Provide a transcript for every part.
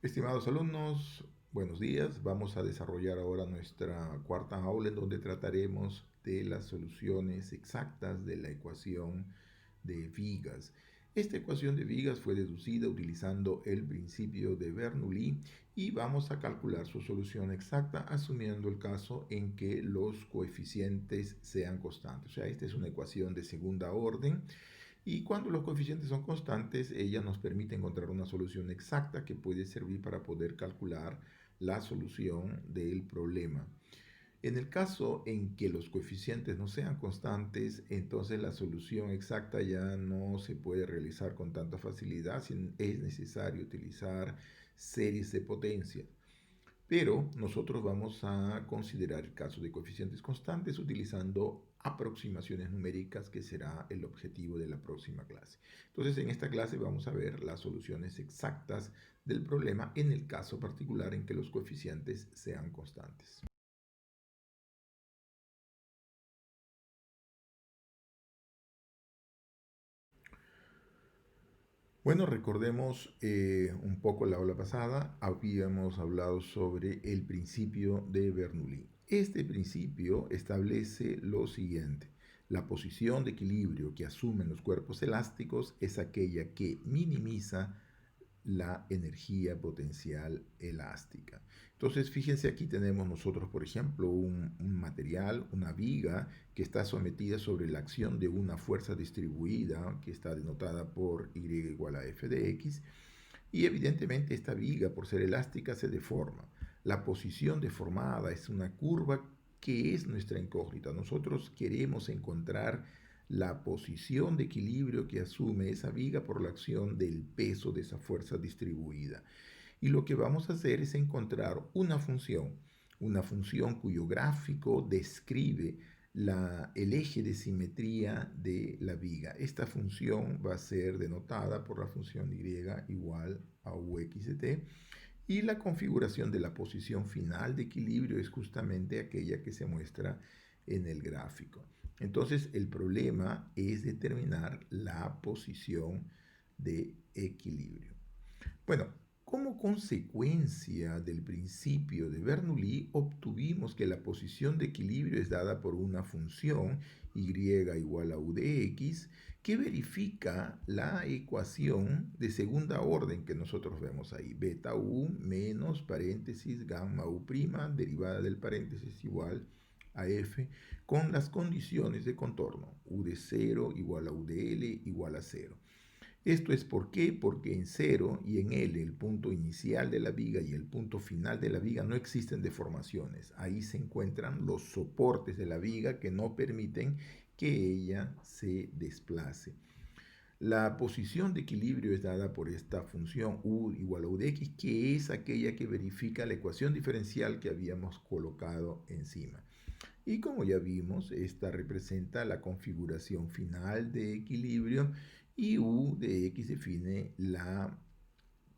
Estimados alumnos, buenos días. Vamos a desarrollar ahora nuestra cuarta aula en donde trataremos de las soluciones exactas de la ecuación de vigas. Esta ecuación de vigas fue deducida utilizando el principio de Bernoulli y vamos a calcular su solución exacta asumiendo el caso en que los coeficientes sean constantes. O sea, esta es una ecuación de segunda orden y cuando los coeficientes son constantes, ella nos permite encontrar una solución exacta que puede servir para poder calcular la solución del problema. En el caso en que los coeficientes no sean constantes, entonces la solución exacta ya no se puede realizar con tanta facilidad, es necesario utilizar series de potencias. Pero nosotros vamos a considerar el caso de coeficientes constantes utilizando aproximaciones numéricas, que será el objetivo de la próxima clase. Entonces, en esta clase vamos a ver las soluciones exactas del problema en el caso particular en que los coeficientes sean constantes. Bueno, recordemos un poco la aula pasada, habíamos hablado sobre el principio de Bernoulli. Este principio establece lo siguiente: la posición de equilibrio que asumen los cuerpos elásticos es aquella que minimiza la energía potencial elástica. Entonces, fíjense, aquí tenemos nosotros, por ejemplo, un material, una viga, que está sometida sobre la acción de una fuerza distribuida, que está denotada por Y igual a F de X, y evidentemente esta viga, por ser elástica, se deforma. La posición deformada es una curva que es nuestra incógnita. Nosotros queremos encontrar la posición de equilibrio que asume esa viga por la acción del peso de esa fuerza distribuida. Y lo que vamos a hacer es encontrar una función cuyo gráfico describe el eje de simetría de la viga. Esta función va a ser denotada por la función y igual a ux de t, y la configuración de la posición final de equilibrio es justamente aquella que se muestra en el gráfico. Entonces, el problema es determinar la posición de equilibrio. Bueno, como consecuencia del principio de Bernoulli, obtuvimos que la posición de equilibrio es dada por una función y igual a u de x, que verifica la ecuación de segunda orden que nosotros vemos ahí: beta u menos paréntesis gamma u prima derivada del paréntesis igual a f, con las condiciones de contorno u de 0 igual a u de l igual a 0. Esto es ¿por qué? Porque en 0 y en L, el punto inicial de la viga y el punto final de la viga, no existen deformaciones. Ahí se encuentran los soportes de la viga que no permiten que ella se desplace. La posición de equilibrio es dada por esta función u igual a u de x, que es aquella que verifica la ecuación diferencial que habíamos colocado encima. Y como ya vimos, esta representa la configuración final de equilibrio, y U de X define la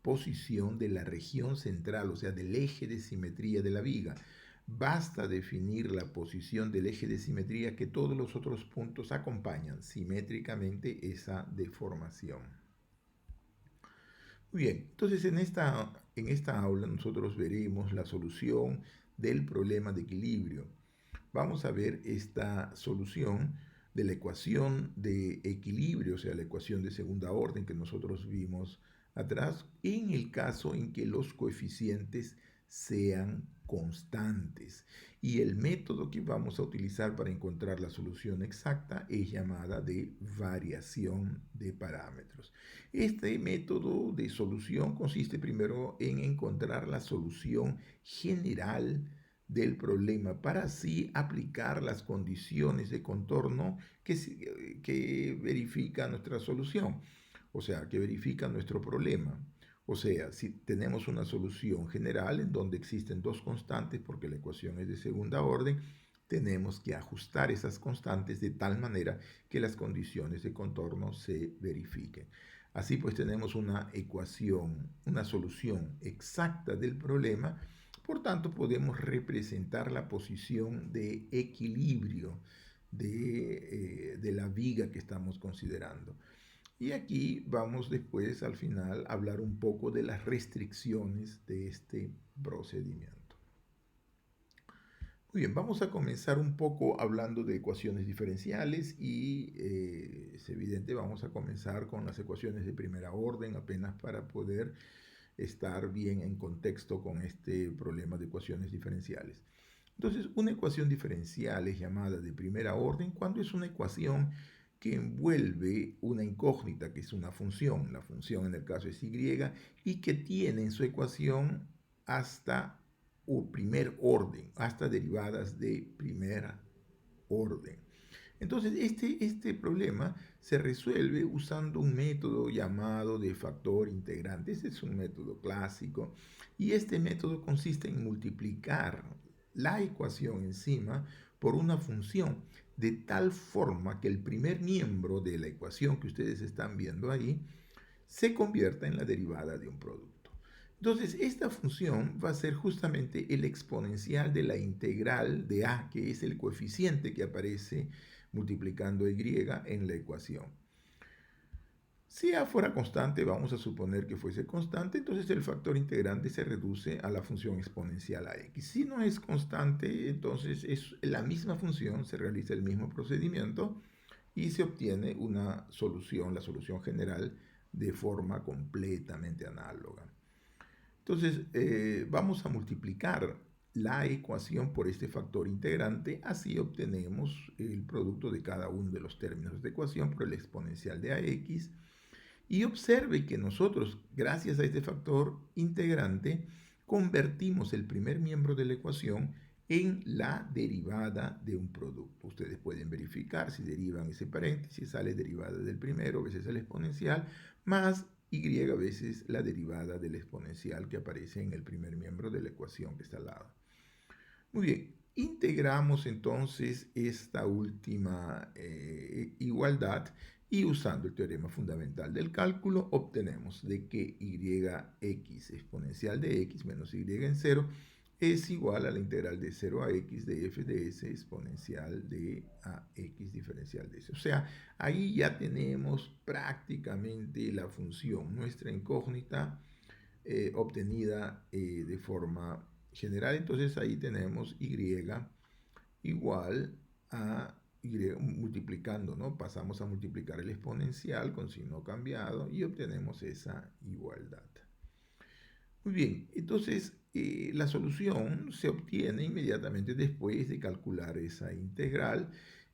posición de la región central, o sea, del eje de simetría de la viga. Basta definir la posición del eje de simetría que todos los otros puntos acompañan simétricamente esa deformación. Muy bien, entonces en esta aula nosotros veremos la solución del problema de equilibrio. Vamos a ver esta solución de la ecuación de equilibrio, o sea, la ecuación de segunda orden que nosotros vimos atrás, en el caso en que los coeficientes sean constantes. Y el método que vamos a utilizar para encontrar la solución exacta es llamada de variación de parámetros. Este método de solución consiste primero en encontrar la solución general del problema para así aplicar las condiciones de contorno que verifica nuestra solución, o sea, que verifica nuestro problema. O sea, si tenemos una solución general en donde existen dos constantes porque la ecuación es de segunda orden, tenemos que ajustar esas constantes de tal manera que las condiciones de contorno se verifiquen. Así pues tenemos una ecuación, una solución exacta del problema. Por tanto, podemos representar la posición de equilibrio de la viga que estamos considerando. Y aquí vamos después, al final, a hablar un poco de las restricciones de este procedimiento. Muy bien, vamos a comenzar un poco hablando de ecuaciones diferenciales y es evidente, vamos a comenzar con las ecuaciones de primera orden apenas para poder estar bien en contexto con este problema de ecuaciones diferenciales. Entonces, una ecuación diferencial es llamada de primera orden cuando es una ecuación que envuelve una incógnita, que es una función, la función en el caso es y, y que tiene en su ecuación hasta o primer orden, hasta derivadas de primera orden. Entonces, este problema se resuelve usando un método llamado de factor integrante. Este es un método clásico y este método consiste en multiplicar la ecuación encima por una función de tal forma que el primer miembro de la ecuación que ustedes están viendo ahí se convierta en la derivada de un producto. Entonces, esta función va a ser justamente el exponencial de la integral de a, que es el coeficiente que aparece multiplicando y en la ecuación. Si a fuera constante, vamos a suponer que fuese constante, entonces el factor integrante se reduce a la función exponencial a x. Si no es constante, entonces es la misma función, se realiza el mismo procedimiento y se obtiene una solución, la solución general, de forma completamente análoga. Entonces, vamos a multiplicar la ecuación por este factor integrante, así obtenemos el producto de cada uno de los términos de ecuación por el exponencial de ax. Y observe que nosotros, gracias a este factor integrante, convertimos el primer miembro de la ecuación en la derivada de un producto. Ustedes pueden verificar si derivan ese paréntesis, sale derivada del primero, veces el exponencial, más y veces la derivada del exponencial que aparece en el primer miembro de la ecuación que está al lado. Muy bien, integramos entonces esta última igualdad y usando el teorema fundamental del cálculo obtenemos de que yx exponencial de x menos y en 0 es igual a la integral de 0 a x de f de s exponencial de ax diferencial de s. O sea, ahí ya tenemos prácticamente la función, nuestra incógnita obtenida de forma general. Entonces ahí tenemos y igual a y multiplicando, ¿no? Pasamos a multiplicar el exponencial con signo cambiado y obtenemos esa igualdad. Muy bien, entonces la solución se obtiene inmediatamente después de calcular esa integral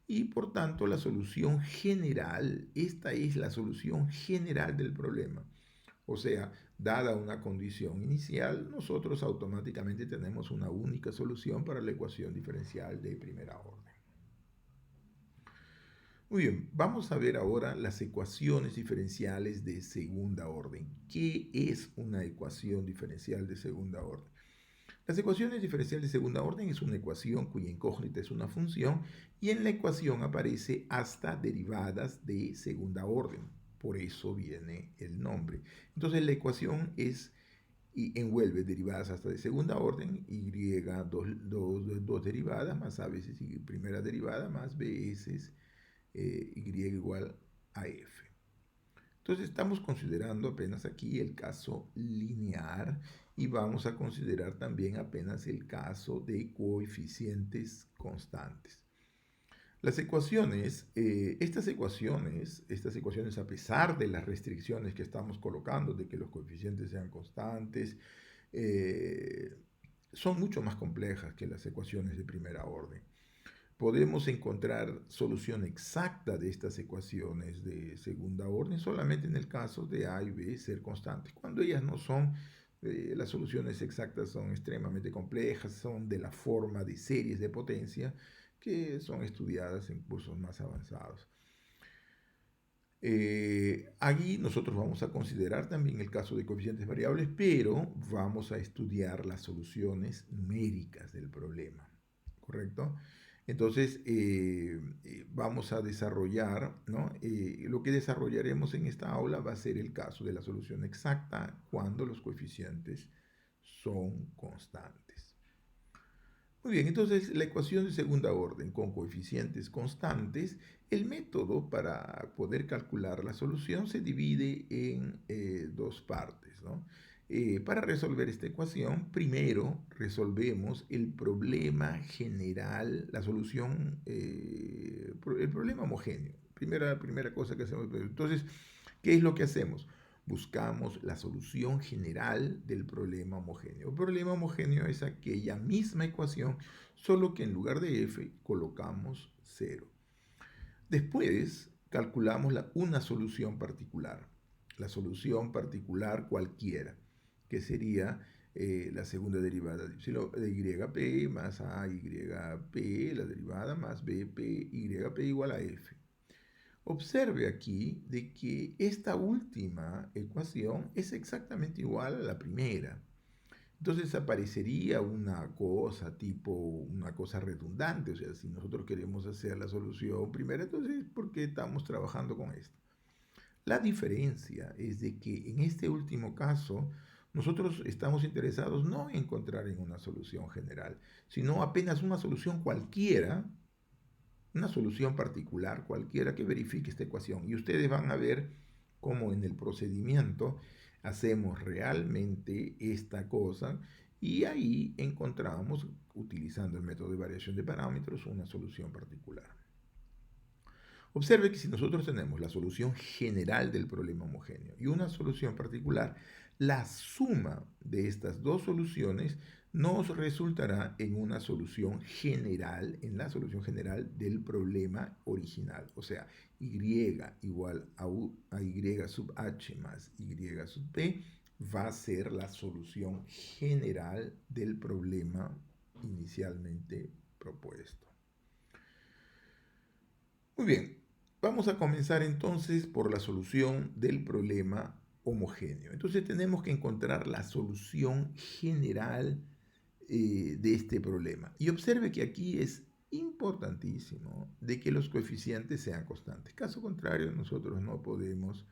y por tanto la solución general, esta es la solución general del problema. O sea, dada una condición inicial, nosotros automáticamente tenemos una única solución para la ecuación diferencial de primera orden. Muy bien, vamos a ver ahora las ecuaciones diferenciales de segunda orden. ¿Qué es una ecuación diferencial de segunda orden? Las ecuaciones diferenciales de segunda orden es una ecuación cuya incógnita es una función y en la ecuación aparece hasta derivadas de segunda orden. Por eso viene el nombre. Entonces la ecuación es y envuelve derivadas hasta de segunda orden, y dos derivadas más a veces y primera derivada más b veces y igual a f. Entonces estamos considerando apenas aquí el caso lineal y vamos a considerar también apenas el caso de coeficientes constantes. Las ecuaciones, estas ecuaciones a pesar de las restricciones que estamos colocando, de que los coeficientes sean constantes, eh, son mucho más complejas que las ecuaciones de primera orden. Podemos encontrar solución exacta de estas ecuaciones de segunda orden solamente en el caso de A y B ser constantes. Cuando ellas no son, las soluciones exactas son extremadamente complejas, son de la forma de series de potencia que son estudiadas en cursos más avanzados. Aquí nosotros vamos a considerar también el caso de coeficientes variables, pero vamos a estudiar las soluciones numéricas del problema, ¿correcto? Entonces, vamos a desarrollar, ¿no? Lo que desarrollaremos en esta aula va a ser el caso de la solución exacta cuando los coeficientes son constantes. Muy bien, entonces la ecuación de segunda orden con coeficientes constantes, el método para poder calcular la solución se divide en dos partes, ¿no? Para resolver esta ecuación, primero resolvemos el problema general, la solución, el problema homogéneo. Primera cosa que hacemos. Entonces, ¿qué es lo que hacemos? Buscamos la solución general del problema homogéneo. El problema homogéneo es aquella misma ecuación, solo que en lugar de f colocamos 0. Después calculamos una solución particular, la solución particular cualquiera, que sería la segunda derivada de yp más ayp, la derivada más bp yp igual a f. Observe aquí de que esta última ecuación es exactamente igual a la primera. Entonces aparecería una cosa tipo, una cosa redundante. O sea, si nosotros queremos hacer la solución primera, entonces ¿por qué estamos trabajando con esto? La diferencia es de que en este último caso, nosotros estamos interesados no en encontrar en una solución general, sino apenas una solución cualquiera, una solución particular cualquiera que verifique esta ecuación. Y ustedes van a ver cómo en el procedimiento hacemos realmente esta cosa y ahí encontramos, utilizando el método de variación de parámetros, una solución particular. Observe que si nosotros tenemos la solución general del problema homogéneo y una solución particular, la suma de estas dos soluciones nos resultará en una solución general, en la solución general del problema original. O sea, y igual a y sub h más y sub p va a ser la solución general del problema inicialmente propuesto. Muy bien, vamos a comenzar entonces por la solución del problema homogéneo. Entonces tenemos que encontrar la solución general de este problema. Y observe que aquí es importantísimo de que los coeficientes sean constantes. Caso contrario, nosotros no podemos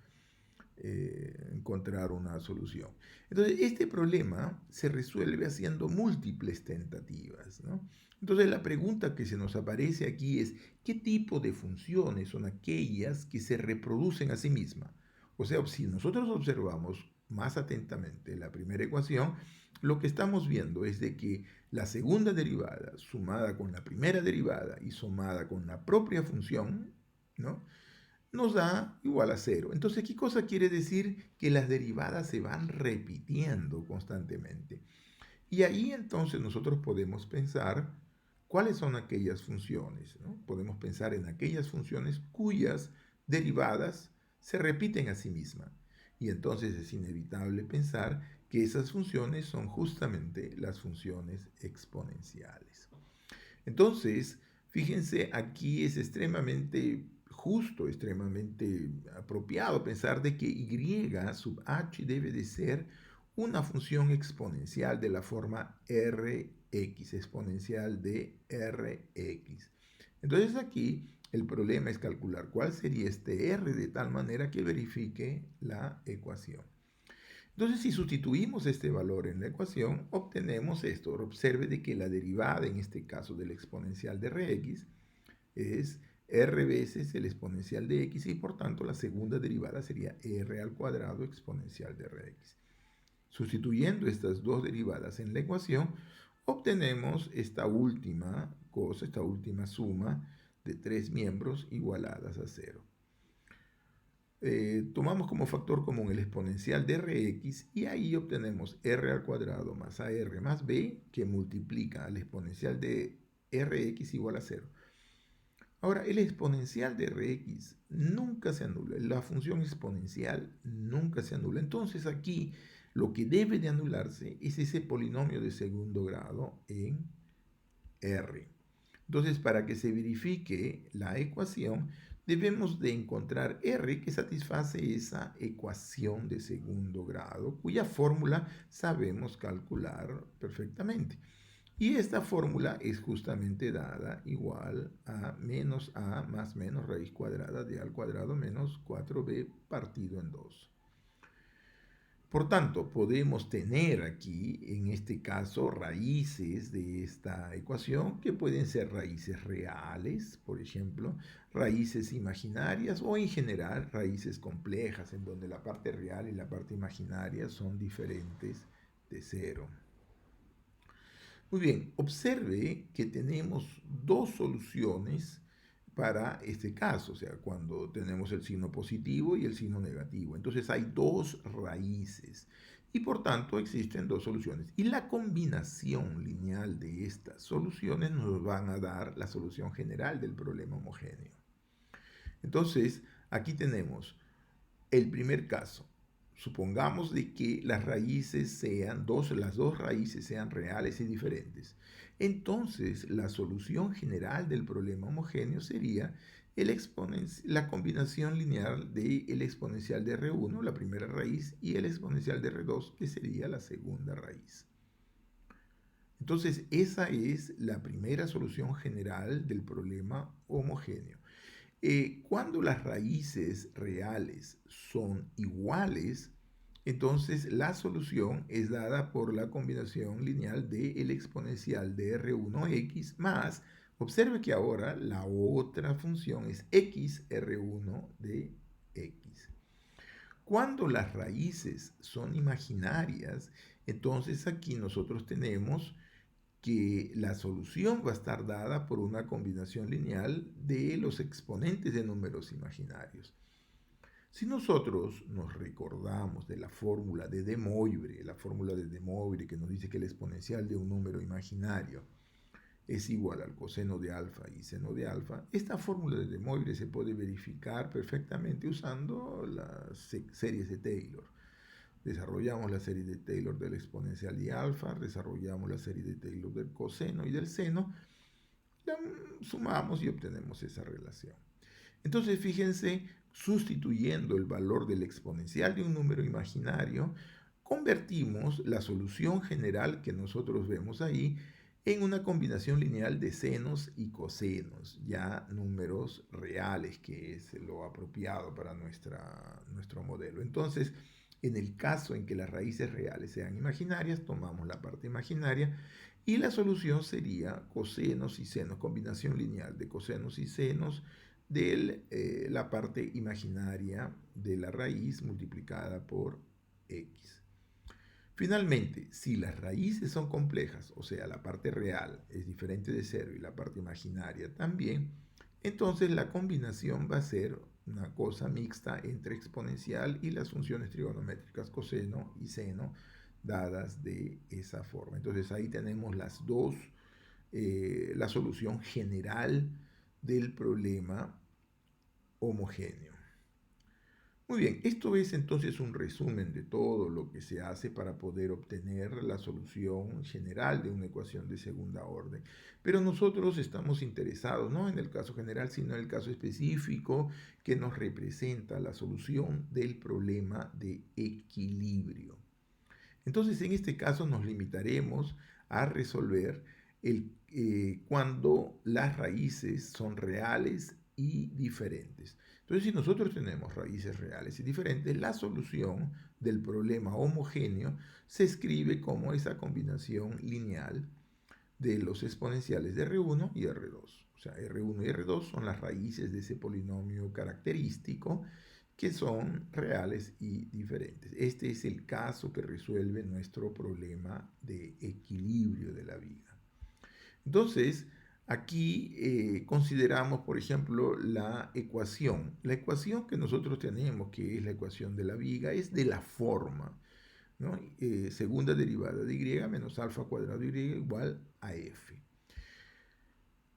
encontrar una solución. Entonces, este problema se resuelve haciendo múltiples tentativas, ¿no? Entonces, la pregunta que se nos aparece aquí es, ¿qué tipo de funciones son aquellas que se reproducen a sí mismas? O sea, si nosotros observamos más atentamente la primera ecuación, lo que estamos viendo es de que la segunda derivada sumada con la primera derivada y sumada con la propia función, ¿no?, nos da igual a 0. Entonces, ¿qué cosa quiere decir? Que las derivadas se van repitiendo constantemente. Y ahí entonces nosotros podemos pensar cuáles son aquellas funciones, ¿no? Podemos pensar en aquellas funciones cuyas derivadas se repiten a sí mismas. Y entonces es inevitable pensar que esas funciones son justamente las funciones exponenciales. Entonces, fíjense, aquí es extremadamente justo, extremadamente apropiado pensar de que y sub h debe de ser una función exponencial de la forma Rx, exponencial de Rx. Entonces aquí el problema es calcular cuál sería este R de tal manera que verifique la ecuación. Entonces, si sustituimos este valor en la ecuación, obtenemos esto. Observe de que la derivada, en este caso del exponencial de Rx, es r veces el exponencial de x y por tanto la segunda derivada sería r al cuadrado exponencial de Rx. Sustituyendo estas dos derivadas en la ecuación, obtenemos esta última cosa, esta última suma de tres miembros igualadas a 0. Tomamos como factor común el exponencial de Rx y ahí obtenemos r al cuadrado más ar más b que multiplica al exponencial de Rx igual a 0. Ahora, el exponencial de Rx nunca se anula, la función exponencial nunca se anula. Entonces aquí lo que debe de anularse es ese polinomio de segundo grado en R. Entonces, para que se verifique la ecuación, debemos de encontrar R que satisface esa ecuación de segundo grado, cuya fórmula sabemos calcular perfectamente. Y esta fórmula es justamente dada igual a menos a más menos raíz cuadrada de a al cuadrado menos 4b partido en 2. Por tanto, podemos tener aquí, en este caso, raíces de esta ecuación que pueden ser raíces reales, por ejemplo, raíces imaginarias o en general raíces complejas, en donde la parte real y la parte imaginaria son diferentes de cero. Muy bien, observe que tenemos dos soluciones para este caso, o sea, cuando tenemos el signo positivo y el signo negativo. Entonces hay dos raíces y por tanto existen dos soluciones. Y la combinación lineal de estas soluciones nos van a dar la solución general del problema homogéneo. Entonces, aquí tenemos el primer caso. Supongamos de que las raíces sean las dos raíces sean reales y diferentes. Entonces, la solución general del problema homogéneo sería la combinación lineal del exponencial de R1, la primera raíz, y el exponencial de R2, que sería la segunda raíz. Entonces, esa es la primera solución general del problema homogéneo. Cuando las raíces reales son iguales, entonces la solución es dada por la combinación lineal del exponencial de R1x más, observe que ahora la otra función es x R1 de x. Cuando las raíces son imaginarias, entonces aquí nosotros tenemos que la solución va a estar dada por una combinación lineal de los exponentes de números imaginarios. Si nosotros nos recordamos de la fórmula de De Moivre, la fórmula de De Moivre que nos dice que el exponencial de un número imaginario es igual al coseno de alfa y seno de alfa, esta fórmula de De Moivre se puede verificar perfectamente usando las series de Taylor. Desarrollamos la serie de Taylor del exponencial de alfa, desarrollamos la serie de Taylor del coseno y del seno, la sumamos y obtenemos esa relación. Entonces, fíjense, sustituyendo el valor del exponencial de un número imaginario, convertimos la solución general que nosotros vemos ahí en una combinación lineal de senos y cosenos, ya números reales, que es lo apropiado para nuestro modelo. Entonces, en el caso en que las raíces reales sean imaginarias, tomamos la parte imaginaria y la solución sería cosenos y senos, combinación lineal de cosenos y senos de la parte imaginaria de la raíz multiplicada por x. Finalmente, si las raíces son complejas, o sea, la parte real es diferente de cero y la parte imaginaria también, entonces la combinación va a ser una cosa mixta entre exponencial y las funciones trigonométricas coseno y seno dadas de esa forma. Entonces ahí tenemos la solución general del problema homogéneo. Muy bien, esto es entonces un resumen de todo lo que se hace para poder obtener la solución general de una ecuación de segunda orden. Pero nosotros estamos interesados no en el caso general, sino en el caso específico que nos representa la solución del problema de equilibrio. Entonces, en este caso nos limitaremos a resolver cuando las raíces son reales y diferentes. Entonces, si nosotros tenemos raíces reales y diferentes, la solución del problema homogéneo se escribe como esa combinación lineal de los exponenciales de R1 y R2. O sea, R1 y R2 son las raíces de ese polinomio característico que son reales y diferentes. Este es el caso que resuelve nuestro problema de equilibrio de la viga. Entonces, aquí consideramos, por ejemplo, la ecuación. La ecuación que nosotros tenemos, que es la ecuación de la viga, es de la forma, ¿no? Segunda derivada de y menos alfa cuadrado de y igual a f.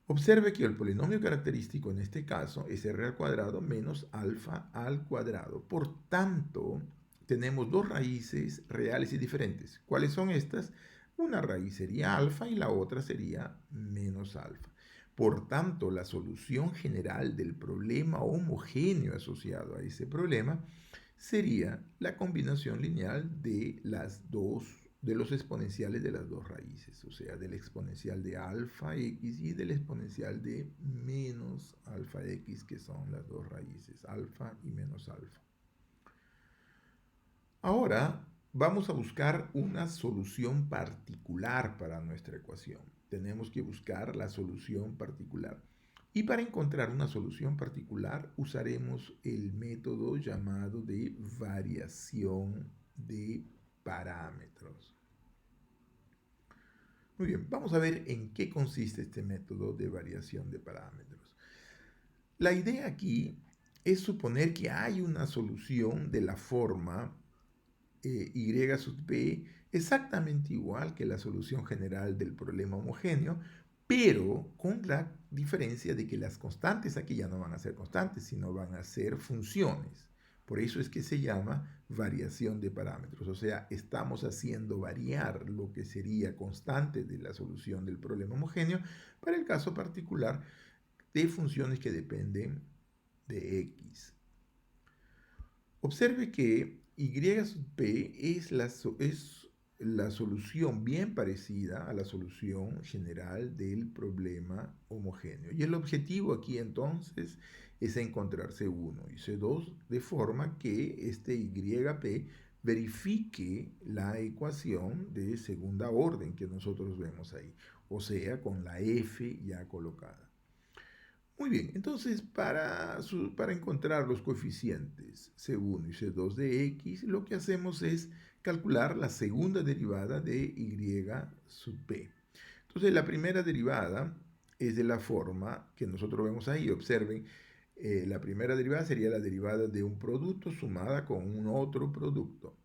Observe que el polinomio característico en este caso es r al cuadrado menos alfa al cuadrado. Por tanto, tenemos dos raíces reales y diferentes. ¿Cuáles son estas? Una raíz sería alfa y la otra sería menos alfa. Por tanto, la solución general del problema homogéneo asociado a ese problema sería la combinación lineal de los exponenciales de las dos raíces, o sea, del exponencial de alfa x y del exponencial de menos alfa x, que son las dos raíces, alfa y menos alfa. Ahora, vamos a buscar una solución particular para nuestra ecuación. Tenemos que buscar la solución particular. Y para encontrar una solución particular usaremos el método llamado de variación de parámetros. Muy bien, vamos a ver en qué consiste este método de variación de parámetros. La idea aquí es suponer que hay una solución de la forma y sub b exactamente igual que la solución general del problema homogéneo, pero con la diferencia de que las constantes aquí ya no van a ser constantes, sino van a ser funciones. Por eso es que se llama variación de parámetros, o sea, estamos haciendo variar lo que sería constante de la solución del problema homogéneo para el caso particular de funciones que dependen de x. Observe que y sub p es la solución bien parecida a la solución general del problema homogéneo. Y el objetivo aquí entonces es encontrar C1 y C2 de forma que este YP verifique la ecuación de segunda orden que nosotros vemos ahí, o sea, con la F ya colocada. Muy bien, entonces para encontrar los coeficientes C1 y C2 de X, lo que hacemos es calcular la segunda derivada de Y sub P. Entonces la primera derivada es de la forma que nosotros vemos ahí. Observen, la primera derivada sería la derivada de un producto sumada con un otro producto.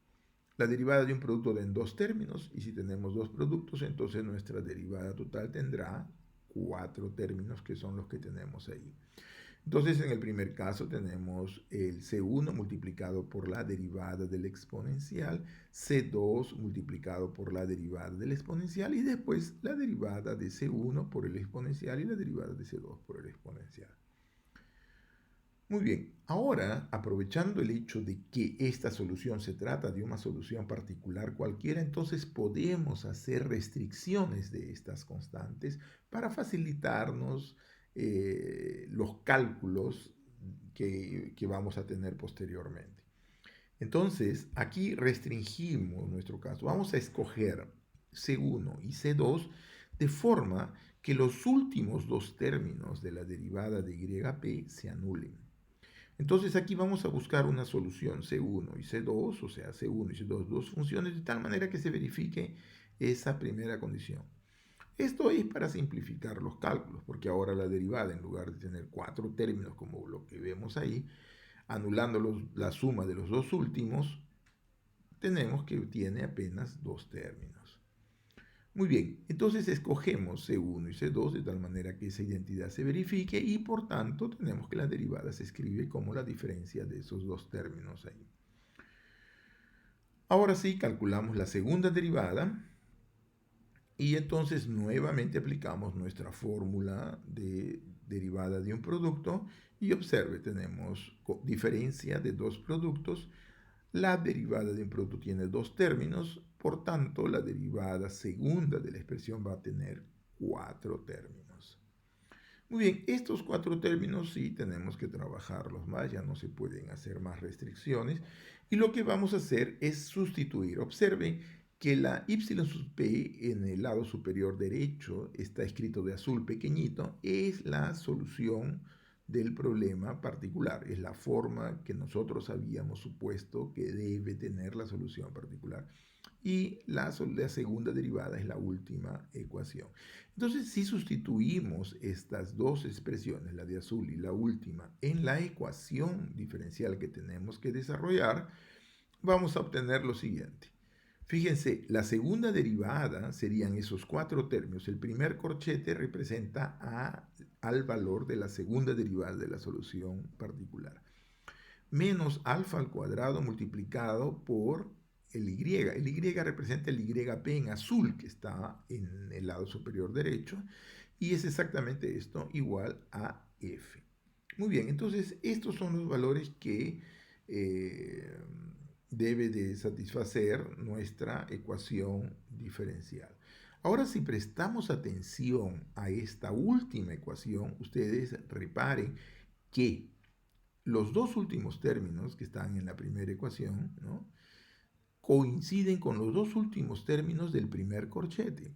La derivada de un producto en dos términos, y si tenemos dos productos, entonces nuestra derivada total tendrá cuatro términos que son los que tenemos ahí. Entonces, en el primer caso tenemos el C1 multiplicado por la derivada del exponencial, C2 multiplicado por la derivada del exponencial y después la derivada de C1 por el exponencial y la derivada de C2 por el exponencial. Muy bien, ahora aprovechando el hecho de que esta solución se trata de una solución particular cualquiera, entonces podemos hacer restricciones de estas constantes para facilitarnos los cálculos que vamos a tener posteriormente. Entonces, aquí restringimos nuestro caso. Vamos a escoger C1 y C2 de forma que los últimos dos términos de la derivada de YP se anulen. Entonces aquí vamos a buscar una solución C1 y C2, o sea, C1 y C2, dos funciones, de tal manera que se verifique esa primera condición. Esto es para simplificar los cálculos, porque ahora la derivada, en lugar de tener cuatro términos como lo que vemos ahí, anulando la suma de los dos últimos, tenemos que tiene apenas dos términos. Muy bien, entonces escogemos C1 y C2 de tal manera que esa identidad se verifique y por tanto tenemos que la derivada se escribe como la diferencia de esos dos términos ahí. Ahora sí, calculamos la segunda derivada y entonces nuevamente aplicamos nuestra fórmula de derivada de un producto y observe, tenemos diferencia de dos productos. La derivada de un producto tiene dos términos, por tanto, la derivada segunda de la expresión va a tener cuatro términos. Muy bien, estos cuatro términos sí tenemos que trabajarlos más, ya no se pueden hacer más restricciones. Y lo que vamos a hacer es sustituir. Observen que la y sub p en el lado superior derecho, está escrito de azul pequeñito, es la solución del problema particular. Es la forma que nosotros habíamos supuesto que debe tener la solución particular. Y la segunda derivada es la última ecuación. Entonces, si sustituimos estas dos expresiones, la de azul y la última, en la ecuación diferencial que tenemos que desarrollar, vamos a obtener lo siguiente. Fíjense, la segunda derivada serían esos cuatro términos. El primer corchete representa al valor de la segunda derivada de la solución particular. Menos alfa al cuadrado multiplicado por el y. El y representa el yp en azul que está en el lado superior derecho y es exactamente esto igual a f. Muy bien, entonces estos son los valores que debe de satisfacer nuestra ecuación diferencial. Ahora, si prestamos atención a esta última ecuación, ustedes reparen que los dos últimos términos que están en la primera ecuación, ¿no?, coinciden con los dos últimos términos del primer corchete.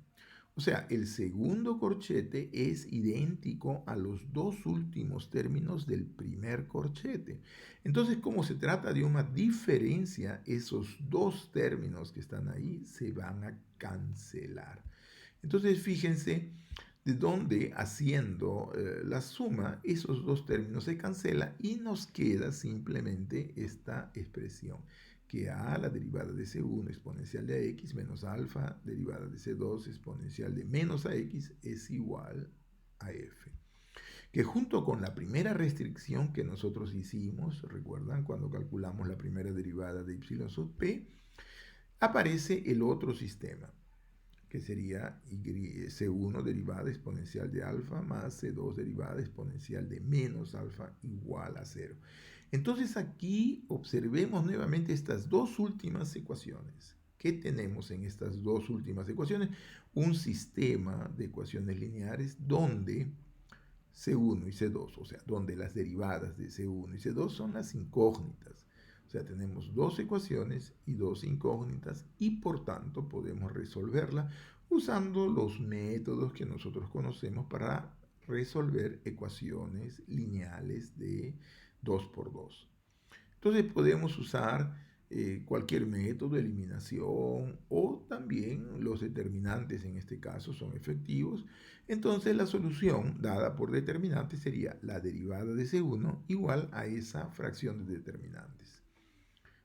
O sea, el segundo corchete es idéntico a los dos últimos términos del primer corchete. Entonces, como se trata de una diferencia, esos dos términos que están ahí se van a cancelar. Entonces, fíjense de dónde haciendo la suma, esos dos términos se cancelan y nos queda simplemente esta expresión, que a la derivada de C1 exponencial de AX menos alfa derivada de C2 exponencial de menos AX es igual a F. Que junto con la primera restricción que nosotros hicimos, recuerdan cuando calculamos la primera derivada de y sub p, aparece el otro sistema, que sería C1 derivada exponencial de alfa más C2 derivada exponencial de menos alfa igual a 0. Entonces aquí observemos nuevamente estas dos últimas ecuaciones. ¿Qué tenemos en estas dos últimas ecuaciones? Un sistema de ecuaciones lineares donde C1 y C2, o sea, donde las derivadas de C1 y C2 son las incógnitas. O sea, tenemos dos ecuaciones y dos incógnitas y por tanto podemos resolverla usando los métodos que nosotros conocemos para resolver ecuaciones lineales de 2 por 2. Entonces podemos usar cualquier método de eliminación o también los determinantes en este caso son efectivos. Entonces la solución dada por determinantes sería la derivada de C1 igual a esa fracción de determinantes.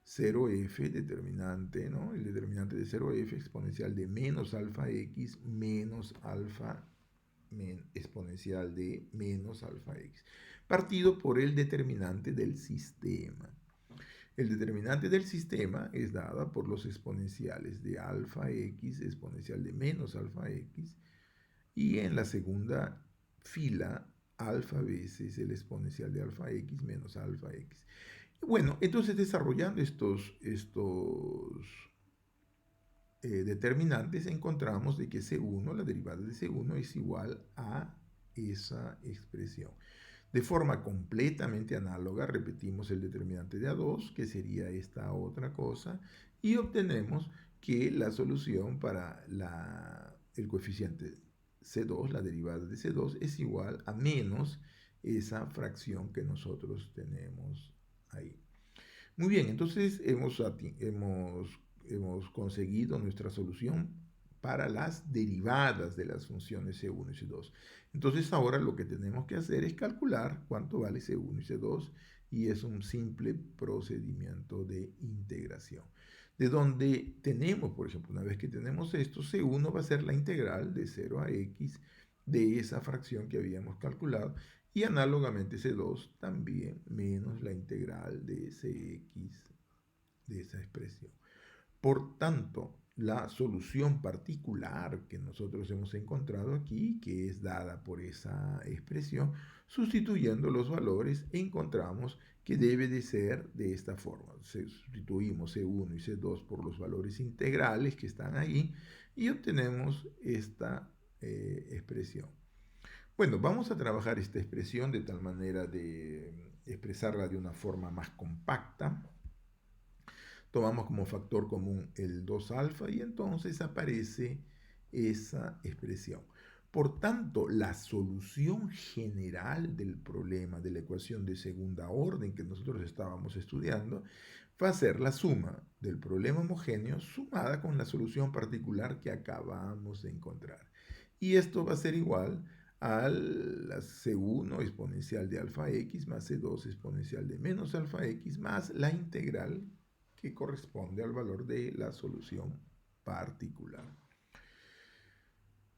0f determinante, ¿no? El determinante de 0f exponencial de menos alfa x menos alfa exponencial de menos alfa x, partido por el determinante del sistema. El determinante del sistema es dada por los exponenciales de alfa x exponencial de menos alfa x y en la segunda fila alfa veces el exponencial de alfa x menos alfa x. Bueno, entonces desarrollando estos determinantes encontramos de que C1, la derivada de C1 es igual a esa expresión. De forma completamente análoga repetimos el determinante de A2, que sería esta otra cosa, y obtenemos que la solución para el coeficiente C2, la derivada de C2, es igual a menos esa fracción que nosotros tenemos ahí. Muy bien, entonces hemos conseguido nuestra solución para las derivadas de las funciones C1 y C2. Entonces ahora lo que tenemos que hacer es calcular cuánto vale C1 y C2 y es un simple procedimiento de integración. De donde tenemos, por ejemplo, una vez que tenemos esto, C1 va a ser la integral de 0 a x de esa fracción que habíamos calculado y análogamente C2 también menos la integral de Cx de esa expresión. Por tanto, la solución particular que nosotros hemos encontrado aquí, que es dada por esa expresión, sustituyendo los valores, encontramos que debe de ser de esta forma. Sustituimos C1 y C2 por los valores integrales que están ahí y obtenemos esta expresión. Bueno, vamos a trabajar esta expresión de tal manera de expresarla de una forma más compacta. Tomamos como factor común el 2 alfa y entonces aparece esa expresión. Por tanto, la solución general del problema de la ecuación de segunda orden que nosotros estábamos estudiando va a ser la suma del problema homogéneo sumada con la solución particular que acabamos de encontrar. Y esto va a ser igual a la C1 exponencial de alfa x más C2 exponencial de menos alfa x más la integral que corresponde al valor de la solución particular.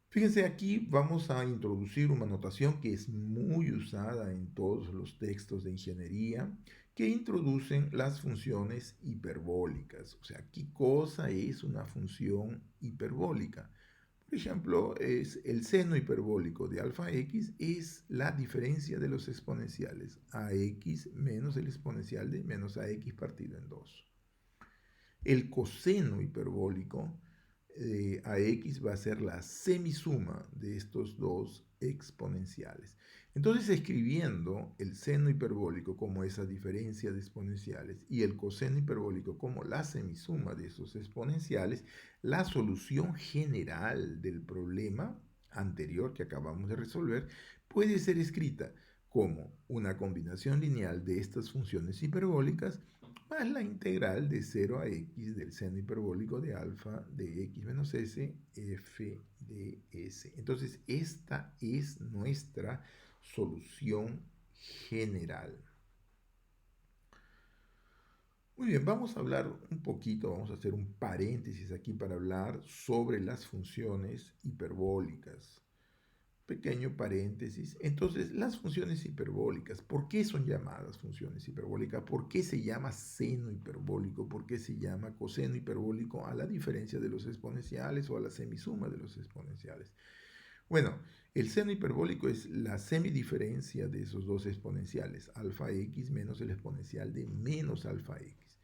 Fíjense, aquí vamos a introducir una notación que es muy usada en todos los textos de ingeniería, que introducen las funciones hiperbólicas. O sea, ¿qué cosa es una función hiperbólica? Por ejemplo, es el seno hiperbólico de alfa x es la diferencia de los exponenciales, ax menos el exponencial de menos ax partido en 2. El coseno hiperbólico AX va a ser la semisuma de estos dos exponenciales. Entonces, escribiendo el seno hiperbólico como esa diferencia de exponenciales y el coseno hiperbólico como la semisuma de esos exponenciales, la solución general del problema anterior que acabamos de resolver puede ser escrita como una combinación lineal de estas funciones hiperbólicas más la integral de 0 a x del seno hiperbólico de alfa de x menos s f de s. Entonces, esta es nuestra solución general. Muy bien, vamos a hablar un poquito, vamos a hacer un paréntesis aquí para hablar sobre las funciones hiperbólicas. Pequeño paréntesis. Entonces, las funciones hiperbólicas, ¿por qué son llamadas funciones hiperbólicas? ¿Por qué se llama seno hiperbólico? ¿Por qué se llama coseno hiperbólico a la diferencia de los exponenciales o a la semisuma de los exponenciales? Bueno, el seno hiperbólico es la semidiferencia de esos dos exponenciales, alfa x menos el exponencial de menos alfa x.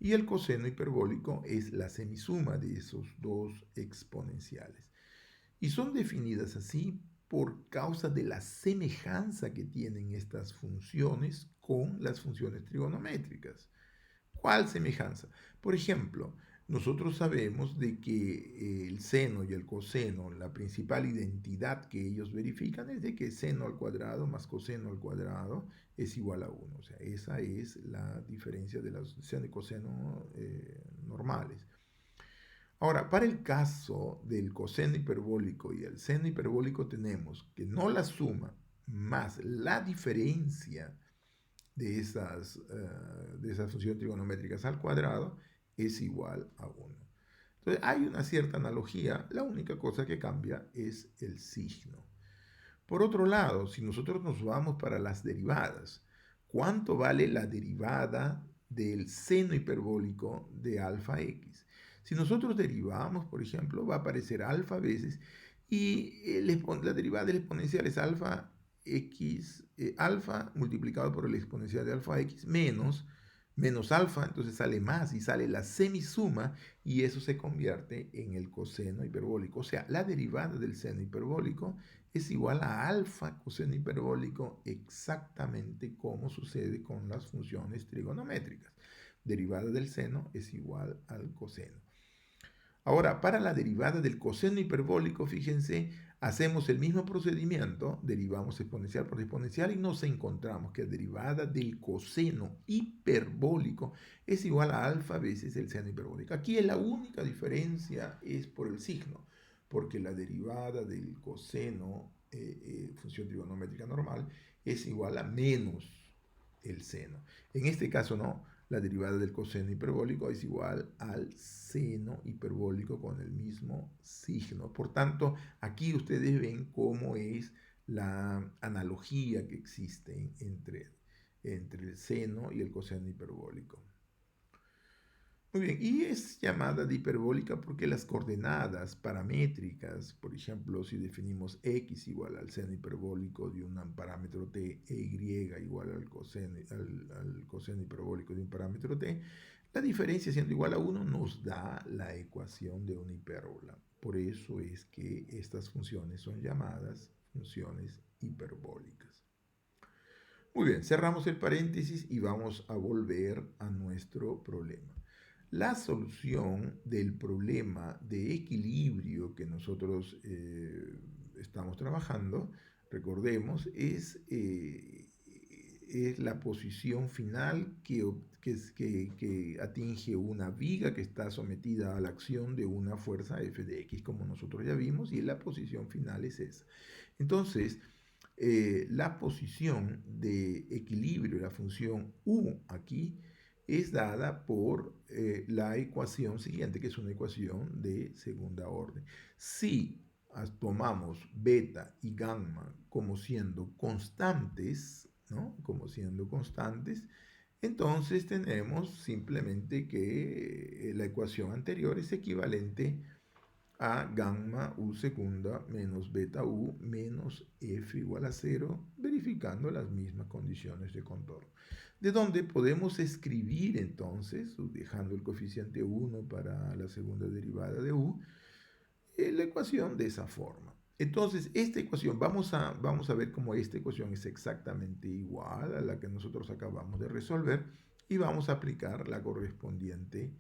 Y el coseno hiperbólico es la semisuma de esos dos exponenciales. Y son definidas así por causa de la semejanza que tienen estas funciones con las funciones trigonométricas. ¿Cuál semejanza? Por ejemplo, nosotros sabemos de que el seno y el coseno, la principal identidad que ellos verifican es de que seno al cuadrado más coseno al cuadrado es igual a 1. O sea, esa es la diferencia de las seno y coseno normales. Ahora, para el caso del coseno hiperbólico y el seno hiperbólico tenemos que no la suma más la diferencia de esas funciones trigonométricas al cuadrado es igual a 1. Entonces hay una cierta analogía, la única cosa que cambia es el signo. Por otro lado, si nosotros nos vamos para las derivadas, ¿cuánto vale la derivada del seno hiperbólico de alfa x? Si nosotros derivamos, por ejemplo, va a aparecer alfa veces y la derivada del exponencial es alfa x, alfa multiplicado por el exponencial de alfa x menos alfa, entonces sale más y sale la semisuma y eso se convierte en el coseno hiperbólico. O sea, la derivada del seno hiperbólico es igual a alfa coseno hiperbólico exactamente como sucede con las funciones trigonométricas. Derivada del seno es igual al coseno. Ahora, para la derivada del coseno hiperbólico, fíjense, hacemos el mismo procedimiento, derivamos exponencial por exponencial y nos encontramos que la derivada del coseno hiperbólico es igual a alfa veces el seno hiperbólico. Aquí la única diferencia es por el signo, porque la derivada del coseno, función trigonométrica normal, es igual a menos el seno. En este caso no, la derivada del coseno hiperbólico es igual al seno hiperbólico con el mismo signo. Por tanto, aquí ustedes ven cómo es la analogía que existe entre el seno y el coseno hiperbólico. Muy bien, y es llamada de hiperbólica porque las coordenadas paramétricas, por ejemplo, si definimos x igual al seno hiperbólico de un parámetro t e y igual al coseno hiperbólico de un parámetro t, la diferencia siendo igual a 1 nos da la ecuación de una hipérbola. Por eso es que estas funciones son llamadas funciones hiperbólicas. Muy bien, cerramos el paréntesis y vamos a volver a nuestro problema. La solución del problema de equilibrio que nosotros estamos trabajando, recordemos, es la posición final que atinge una viga que está sometida a la acción de una fuerza f de x, como nosotros ya vimos, y la posición final es esa. Entonces, la posición de equilibrio, la función u aquí, es dada por la ecuación siguiente, que es una ecuación de segunda orden. Si tomamos beta y gamma como siendo constantes, ¿no? Como siendo constantes, entonces tenemos simplemente que la ecuación anterior es equivalente a gamma u segunda menos beta u menos f igual a 0, verificando las mismas condiciones de contorno. De donde podemos escribir entonces, dejando el coeficiente 1 para la segunda derivada de u, la ecuación de esa forma. Entonces, esta ecuación, vamos a ver cómo esta ecuación es exactamente igual a la que nosotros acabamos de resolver y vamos a aplicar la correspondiente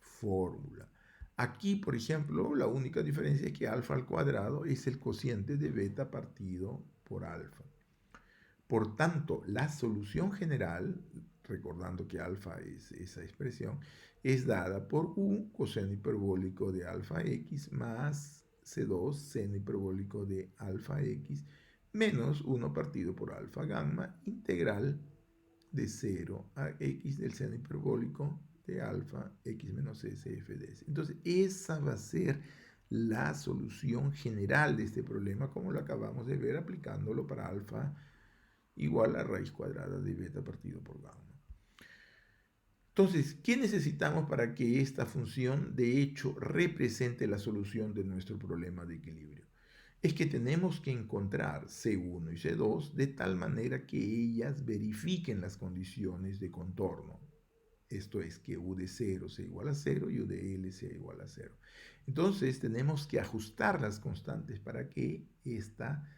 fórmula. Aquí, por ejemplo, la única diferencia es que alfa al cuadrado es el cociente de beta partido por alfa. Por tanto, la solución general, recordando que alfa es esa expresión, es dada por u coseno hiperbólico de alfa x más c2 seno hiperbólico de alfa x menos 1 partido por alfa gamma integral de 0 a x del seno hiperbólico de alfa x menos s f de s. Entonces, esa va a ser la solución general de este problema, como lo acabamos de ver aplicándolo para alfa igual a raíz cuadrada de beta partido por gamma. Entonces, ¿qué necesitamos para que esta función de hecho represente la solución de nuestro problema de equilibrio? Es que tenemos que encontrar C1 y C2 de tal manera que ellas verifiquen las condiciones de contorno. Esto es que U de 0 sea igual a 0 y U de L sea igual a 0. Entonces tenemos que ajustar las constantes para que esta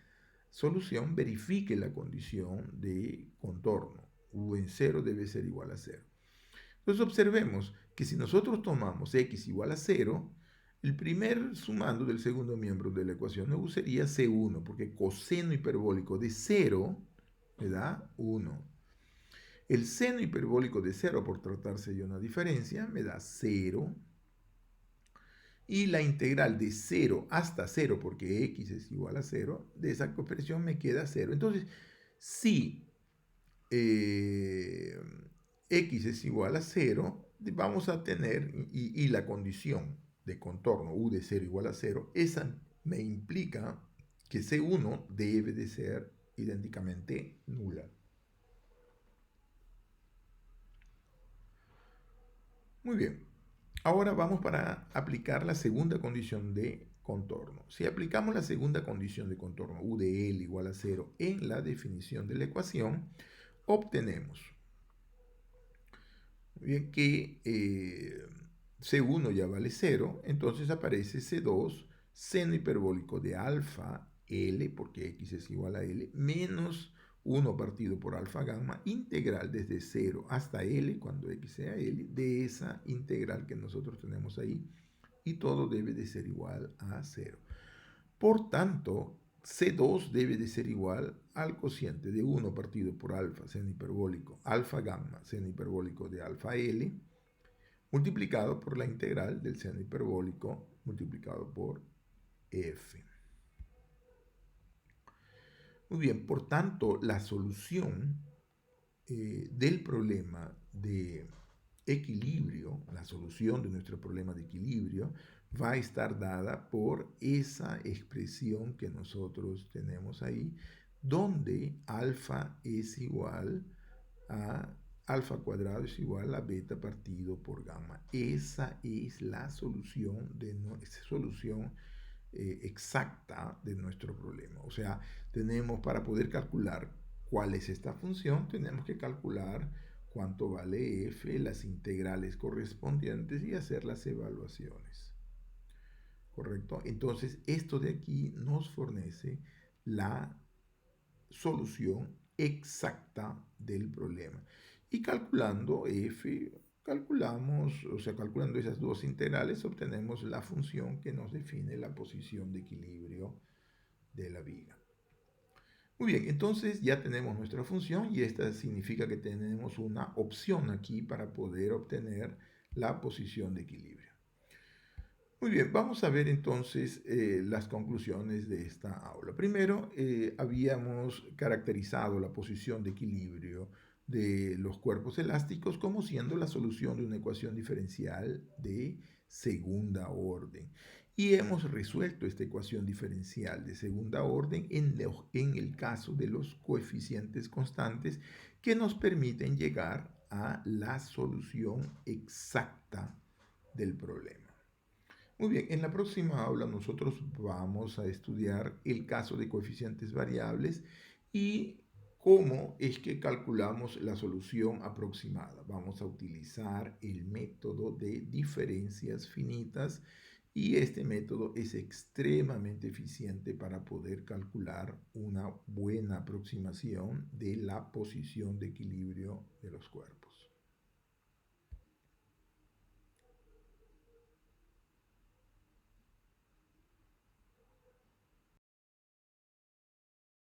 solución verifique la condición de contorno. U en 0 debe ser igual a 0. Entonces observemos que si nosotros tomamos x igual a 0, el primer sumando del segundo miembro de la ecuación U sería C1, porque coseno hiperbólico de 0 me da 1. El seno hiperbólico de 0, por tratarse de una diferencia, me da 0. Y la integral de 0 hasta 0, porque x es igual a 0, de esa expresión me queda 0. Entonces, si eh, x es igual a 0, vamos a tener, y la condición de contorno u de 0 igual a 0, esa me implica que C1 debe de ser idénticamente nula. Muy bien. Ahora vamos para aplicar la segunda condición de contorno. Si aplicamos la segunda condición de contorno u de L igual a 0 en la definición de la ecuación, obtenemos bien, que C1 ya vale 0, entonces aparece C2 seno hiperbólico de alfa L, porque X es igual a L, menos 1 partido por alfa gamma, integral desde 0 hasta L, cuando X sea L, de esa integral que nosotros tenemos ahí, y todo debe de ser igual a 0. Por tanto, C2 debe de ser igual al cociente de 1 partido por alfa seno hiperbólico, alfa gamma seno hiperbólico de alfa L, multiplicado por la integral del seno hiperbólico multiplicado por f. Muy bien, por tanto, la solución del problema de equilibrio, la solución de nuestro problema de equilibrio, va a estar dada por esa expresión que nosotros tenemos ahí, donde alfa es igual a alfa cuadrado es igual a beta partido por gamma. Esa es la solución exacta de nuestro problema. O sea, tenemos para poder calcular cuál es esta función, tenemos que calcular cuánto vale f, las integrales correspondientes y hacer las evaluaciones. ¿Correcto? Entonces, esto de aquí nos fornece la solución exacta del problema. Y calculando f, calculando esas dos integrales, obtenemos la función que nos define la posición de equilibrio de la viga. Muy bien, entonces ya tenemos nuestra función y esta significa que tenemos una opción aquí para poder obtener la posición de equilibrio. Muy bien, vamos a ver entonces las conclusiones de esta aula. Primero, habíamos caracterizado la posición de equilibrio de los cuerpos elásticos como siendo la solución de una ecuación diferencial de segunda orden. Y hemos resuelto esta ecuación diferencial de segunda orden en el caso de los coeficientes constantes que nos permiten llegar a la solución exacta del problema. Muy bien, en la próxima aula nosotros vamos a estudiar el caso de coeficientes variables y cómo es que calculamos la solución aproximada. Vamos a utilizar el método de diferencias finitas y este método es extremadamente eficiente para poder calcular una buena aproximación de la posición de equilibrio de los cuerpos.